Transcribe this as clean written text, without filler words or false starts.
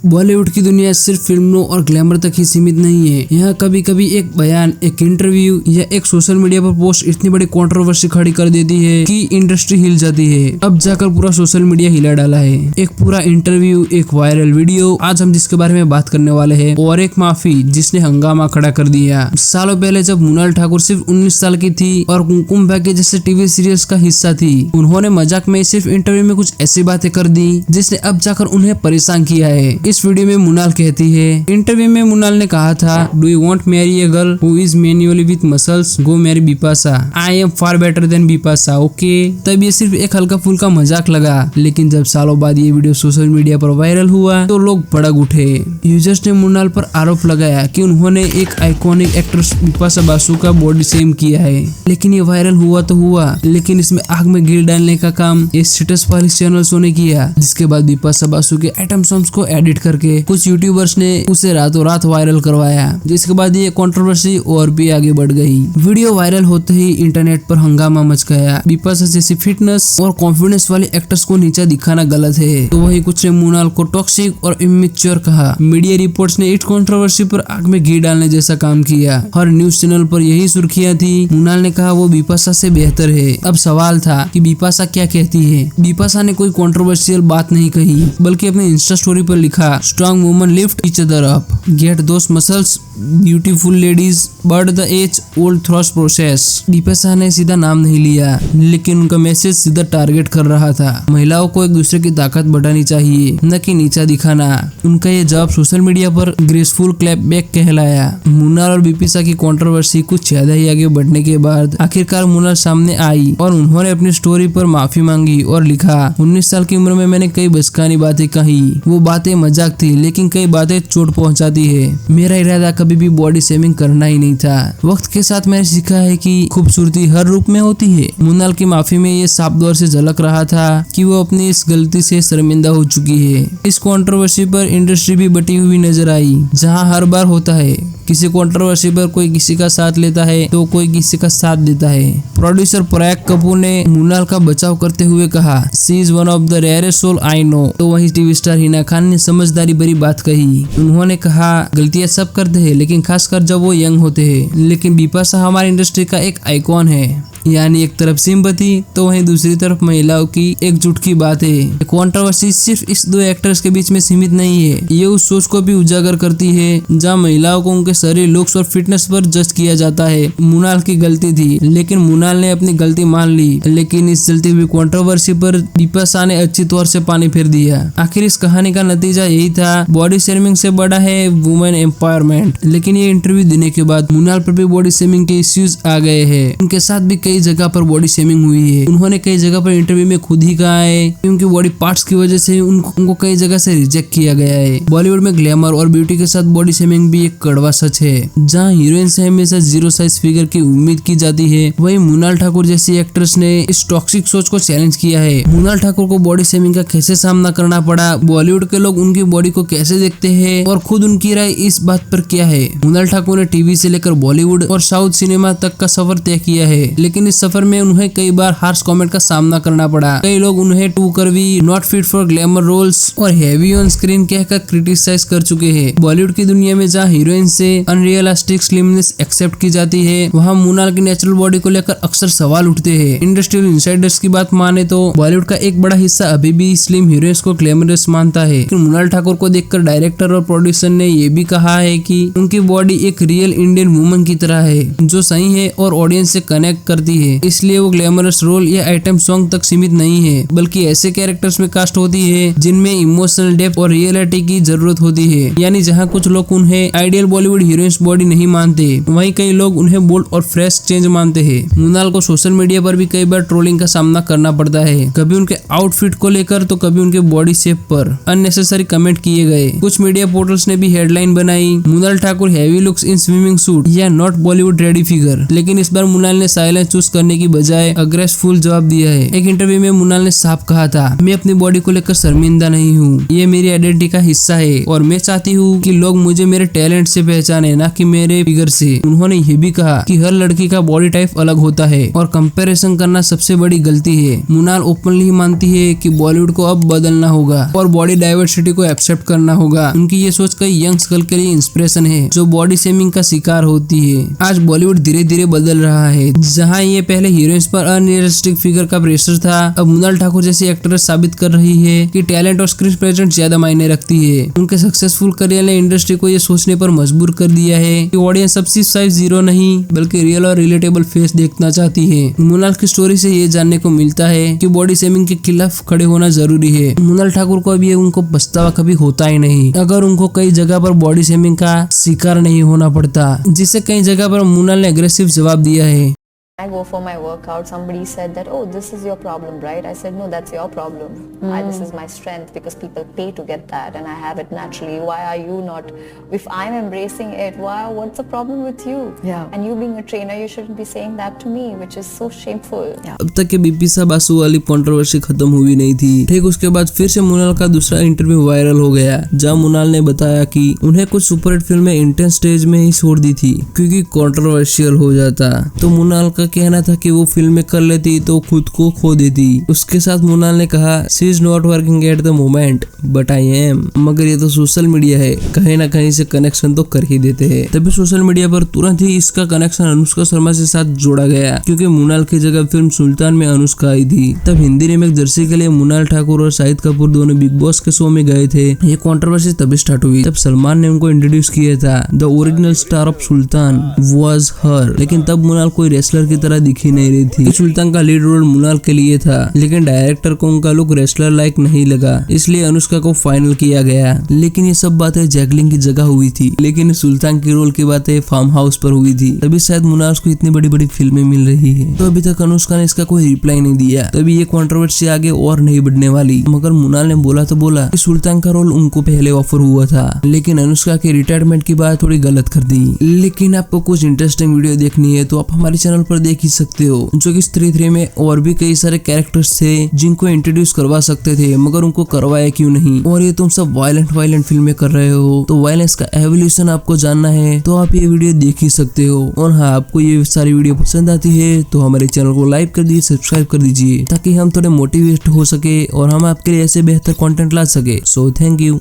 बॉलीवुड की दुनिया सिर्फ फिल्मों और ग्लैमर तक ही सीमित नहीं है। यहाँ कभी कभी एक बयान, एक इंटरव्यू या एक सोशल मीडिया पर पोस्ट इतनी बड़ी कंट्रोवर्सी खड़ी कर देती है कि इंडस्ट्री हिल जाती है। अब जाकर पूरा सोशल मीडिया हिला डाला है। एक पूरा इंटरव्यू, एक वायरल वीडियो आज हम जिसके बारे में बात करने वाले हैं, और एक माफी जिसने हंगामा खड़ा कर दिया। सालों पहले जब मोनाल ठाकुर सिर्फ 19 साल की थी और कुमकुम भाग्य जैसे टीवी सीरियल्स का हिस्सा थी, उन्होंने मजाक में सिर्फ इंटरव्यू में कुछ ऐसी बातें कर दी जिसने अब जाकर उन्हें परेशान किया है। इस वीडियो में मोनाल कहती है, इंटरव्यू में मोनाल ने कहा था, do you want marry a girl who is manually with muscles, go marry Bipasha, I am far better than Bipasha. Okay, तब ये सिर्फ एक हल्का फुल्का मजाक लगा, लेकिन जब सालों बाद ये वीडियो सोशल मीडिया पर वायरल हुआ तो लोग भड़क उठे। यूजर्स ने मोनाल पर आरोप लगाया कि उन्होंने एक आइकॉनिक एक्ट्रेस बिपाशा बासु का बॉडी शेम किया है। लेकिन ये वायरल हुआ तो हुआ, लेकिन इसमें आग में घी डालने का काम ये स्टेटस वाली चैनल्सों ने किया, जिसके बाद बिपाशा बासु के आइटम सॉन्ग्स को एडिट करके कुछ यूट्यूबर्स ने उसे रातों रात वायरल करवाया, जिसके बाद ये कंट्रोवर्सी और भी आगे बढ़ गई। वीडियो वायरल होते ही इंटरनेट पर हंगामा मच गया। बिपाशा जैसी फिटनेस और कॉन्फिडेंस वाली एक्टर्स को नीचा दिखाना गलत है, तो वही कुछ ने मोनाल को टॉक्सिक और इमेच्योर कहा। मीडिया रिपोर्ट्स ने इस कंट्रोवर्सी पर आग में घी डालने जैसा काम किया। हर न्यूज चैनल पर यही सुर्खियां थी। मोनाल ने कहा वो बिपाशा से बेहतर है। अब सवाल था कि बिपाशा क्या कहती है। बिपाशा ने कोई कंट्रोवर्शियल बात नहीं कही, बल्कि अपने इंस्टा स्टोरी पर लिखा, strong woman lift each other up, get those muscles, beautiful ladies but the age old throws process. Bipasha ने सीधा नाम नहीं लिया, लेकिन उनका मैसेज सीधा टारगेट कर रहा था। महिलाओं को एक दूसरे की ताकत बढ़ानी चाहिए, न कि नीचा दिखाना। उनका ये जवाब सोशल मीडिया पर ग्रेसफुल क्लैप बैक कहलाया। मोनाल और बिपाशा की कंट्रोवर्सी कुछ ज्यादा ही आगे बढ़ने के बाद आखिरकार मोनाल सामने आई और उन्होंने अपनी स्टोरी पर माफी मांगी और लिखा, 19 साल की उम्र में मैंने कई बचकानी बातें कही। वो बातें मजाक थी, लेकिन कई बातें चोट पहुंचाती है। मेरा इरादा कभी भी बॉडी शेमिंग करना ही नहीं था। वक्त के साथ मैंने सीखा है कि खूबसूरती हर रूप में होती है। मोनाल की माफी में ये साफ तौर से झलक रहा था कि वो अपनी इस गलती से शर्मिंदा हो चुकी है। इस कंट्रोवर्सी पर इंडस्ट्री भी बटी हुई नजर आई, जहां हर बार होता है, किसी कंट्रोवर्सी पर कोई किसी का साथ लेता है तो कोई किसी का साथ देता है। प्रोड्यूसर प्रयाग कपूर ने मोनाल का बचाव करते हुए कहा, she is one of the rarest soul I know. तो वहीं टीवी स्टार हिना खान ने समझदारी भरी बात कही। उन्होंने कहा, गलतियां सब करते हैं, लेकिन खासकर जब वो यंग होते हैं। लेकिन बिपाशा हमारी इंडस्ट्री का एक आइकॉन है। यानी एक तरफ सिंपैथी तो वहीं दूसरी तरफ महिलाओं की एकजुट की बात है। कंट्रोवर्सी सिर्फ इस दो एक्टर्स के बीच में सीमित नहीं है, ये उस सोच को भी उजागर करती है जहां महिलाओं को उनके शरीर, लुक्स और फिटनेस पर जज किया जाता है। मोनाल की गलती थी, लेकिन मोनाल ने अपनी गलती मान ली। लेकिन इस चलती हुई कंट्रोवर्सी पर बिपाशा ने अच्छी तौर से पानी फेर दिया। आखिर इस कहानी का नतीजा यही था, बॉडी शेमिंग से बड़ा है वुमेन एम्पावरमेंट। लेकिन ये इंटरव्यू देने के बाद मोनाल पर भी बॉडी शेमिंग के इश्यूज आ गए हैं। उनके साथ भी कई जगह पर बॉडी शेमिंग हुई है। उन्होंने कई जगह पर इंटरव्यू में खुद ही कहा है कि उनकी बॉडी पार्ट्स की वजह से उनको कई जगह से रिजेक्ट किया गया है। बॉलीवुड में ग्लैमर और ब्यूटी के साथ बॉडी शेमिंग भी एक कड़वा सच है। जहां हीरोइन से हमेशा जीरो साइज फिगर की उम्मीद की जाती है, वहीं मोनाल ठाकुर जैसी एक्ट्रेस ने इस टॉक्सिक सोच को चैलेंज किया है। मोनाल ठाकुर को बॉडी शेमिंग का कैसे सामना करना पड़ा, बॉलीवुड के लोग उनकी बॉडी को कैसे देखते हैं और खुद उनकी राय इस बात पर क्या है। मोनाल ठाकुर ने टीवी से लेकर बॉलीवुड और साउथ सिनेमा तक का सफर तय किया है, लेकिन इस सफर में उन्हें कई बार हार्श कमेंट का सामना करना पड़ा। कई लोग उन्हें too curvy, not fit for glamour roles और हेवी ऑन स्क्रीन कहकर क्रिटिसाइज कर चुके हैं। बॉलीवुड की दुनिया में जहां हीरोइन से अनरियलिस्टिक स्लिमनेस एक्सेप्ट की जाती है, वहां मोनाल की नेचुरल बॉडी को लेकर अक्सर सवाल उठते हैं। इंडस्ट्रियल इनसाइडर्स की बात माने तो बॉलीवुड का एक बड़ा हिस्सा अभी भी स्लिम हीरोइंस को ग्लैमरस मानता है। लेकिन मोनाल ठाकुर को देखकर डायरेक्टर और प्रोड्यूसर ने ये भी कहा है कि उनकी बॉडी एक रियल इंडियन वुमन की तरह है, जो सही है और ऑडियंस से कनेक्ट करती है। इसलिए वो ग्लैमरस रोल या आइटम सॉन्ग तक सीमित नहीं है, बल्कि ऐसे कैरेक्टर्स में कास्ट होती है जिनमें इमोशनल डेप्थ और रियलिटी की जरूरत होती है। यानी जहां कुछ लोग उन्हें आइडियल बॉलीवुड हीरोइंस बॉडी नहीं मानते, वहीं कई लोग उन्हें बोल्ड और फ्रेश चेंज मानते हैं। मोनाल को सोशल मीडिया पर भी कई बार ट्रोलिंग का सामना करना पड़ता है, कभी उनके आउटफिट को लेकर तो कभी उनके बॉडी शेप पर अननेसेसरी कमेंट किए गए। कुछ मीडिया पोर्टल्स ने भी हेडलाइन बनाई, Monal Thakur heavy looks in swimming suit या नॉट बॉलीवुड रेडी फिगर। लेकिन इस बार मोनाल ने साइलेंस महसूस करने की बजाय अग्रेसफुल जवाब दिया है। एक इंटरव्यू में मुनाल ने साफ कहा था, मैं अपनी बॉडी को लेकर शर्मिंदा नहीं हूँ, ये मेरी आइडेंटिटी का हिस्सा है और मैं चाहती हूँ कि लोग मुझे मेरे टैलेंट से पहचाने, ना कि मेरे फिगर से। उन्होंने ये भी कहा कि हर लड़की का बॉडी टाइप अलग होता है और कंपैरिजन करना सबसे बड़ी गलती है। मुनाल ओपनली ही मानती है कि बॉलीवुड को अब बदलना होगा और बॉडी डाइवर्सिटी को एक्सेप्ट करना होगा। उनकी ये सोच कई यंग्स गर्ल के लिए इंस्पिरेशन है जो बॉडी शेमिंग का शिकार होती है। आज बॉलीवुड धीरे धीरे बदल रहा है। जहाँ ये पहले हीरोइंस पर अनरियलिस्टिक फिगर का प्रेशर था, अब मुनाल ठाकुर जैसी एक्ट्रेस साबित कर रही है कि टैलेंट और स्क्रीन प्रेजेंट ज्यादा मायने रखती है। उनके सक्सेसफुल करियर ने इंडस्ट्री को ये सोचने पर मजबूर कर दिया है कि ऑडियंस अब सिर्फ साइज 0 नहीं बल्कि रियल और रिलेटेबल फेस देखना चाहती है। मुनाल की स्टोरी से ये जानने को मिलता है कि बॉडी शेमिंग के खिलाफ खड़े होना जरूरी है। मुनाल ठाकुर को अभी उनको पछतावा कभी होता ही नहीं अगर उनको कई जगह पर बॉडी शेमिंग का शिकार नहीं होना पड़ता, जिससे कई जगह पर मुनाल ने अग्रेसिव जवाब दिया है। I go for my workout, somebody said that, oh, this is your problem, right? I said, no, that's your problem. This is my strength because people pay to get that and I have it naturally. Why are you not? If I'm embracing it, what's the problem with you? Yeah. And you being a trainer, you shouldn't be saying that to me, which is so shameful. Yeah. अब तक के बिपाशा बासु वाली controversy खत्म हुई नहीं थी। ठीक उसके बाद फिर से मुनाल का दूसरा इंटरव्यू वायरल हो गया, जहाँ मुनाल ने बताया कि उन्हें कुछ सुपरहिट फिल्में इंटेंस स्टेज में ही छोड़ दी थी क्योंकि कंट्रोवर्शियल हो जाता। तो मुनाल का कहना था कि वो फिल्में कर लेती तो खुद को खो देती। उसके साथ मुनाल ने कहा, she is not working at the moment but I am. मगर ये तो सोशल मीडिया है, कहीं ना कहीं से कनेक्शन तो कर ही देते हैं। तभी सोशल मीडिया पर तुरंत ही इसका कनेक्शन अनुष्का शर्मा से साथ जोड़ा गया क्योंकि मुनाल की जगह फिल्म सुल्तान में अनुष्का आई थी। तब हिंदी रीमेक जर्सी के लिए मुनाल ठाकुर और शाहिद कपूर दोनों बिग बॉस के शो में गए थे। ये कंट्रोवर्सी तभी स्टार्ट हुई तब सलमान ने उनको इंट्रोड्यूस किया था। The original star of sultan was her, लेकिन तब मुनाल कोई रेसलर की तरह दिख ही नहीं रही थी। सुल्तान का लीड रोल मुनाल के लिए था, लेकिन डायरेक्टर को उनका लुक रेसलर लाइक नहीं लगा, इसलिए अनुष्का को फाइनल किया गया। लेकिन ये सब बातें जैगलिंग की जगह हुई थी, लेकिन सुल्तान की रोल की बातें फार्म हाउस पर हुई थी। तभी शायद मुनाल को इतनी बड़ी बड़ी फिल्में मिल रही है। तो अभी तक अनुष्का ने इसका कोई रिप्लाई नहीं दिया। तभी ये कंट्रोवर्सी आगे और नहीं बढ़ने वाली। मगर मुनाल ने बोला तो बोला कि सुल्तान का रोल उनको पहले ऑफर हुआ था, लेकिन अनुष्का के रिटायरमेंट की बात थोड़ी गलत कर दी। लेकिन आपको कुछ इंटरेस्टिंग वीडियो देखनी है तो आप हमारे चैनल पर देख ही सकते हो, जो कि स्त्री 3 में और भी कई सारे कैरेक्टर्स थे जिनको इंट्रोड्यूस करवा सकते थे, मगर उनको करवाया क्यों नहीं। और ये तुम सब वायलेंट फिल्में कर रहे हो, तो वायलेंस का एवोल्यूशन आपको जानना है तो आप ये वीडियो देख ही सकते हो। और हाँ, आपको ये सारी वीडियो पसंद आती है तो हमारे चैनल को लाइक कर दीजिए, सब्सक्राइब कर दीजिए, ताकि हम थोड़े मोटिवेट हो सके और हम आपके लिए ऐसे बेहतर कंटेंट ला सके। So thank you.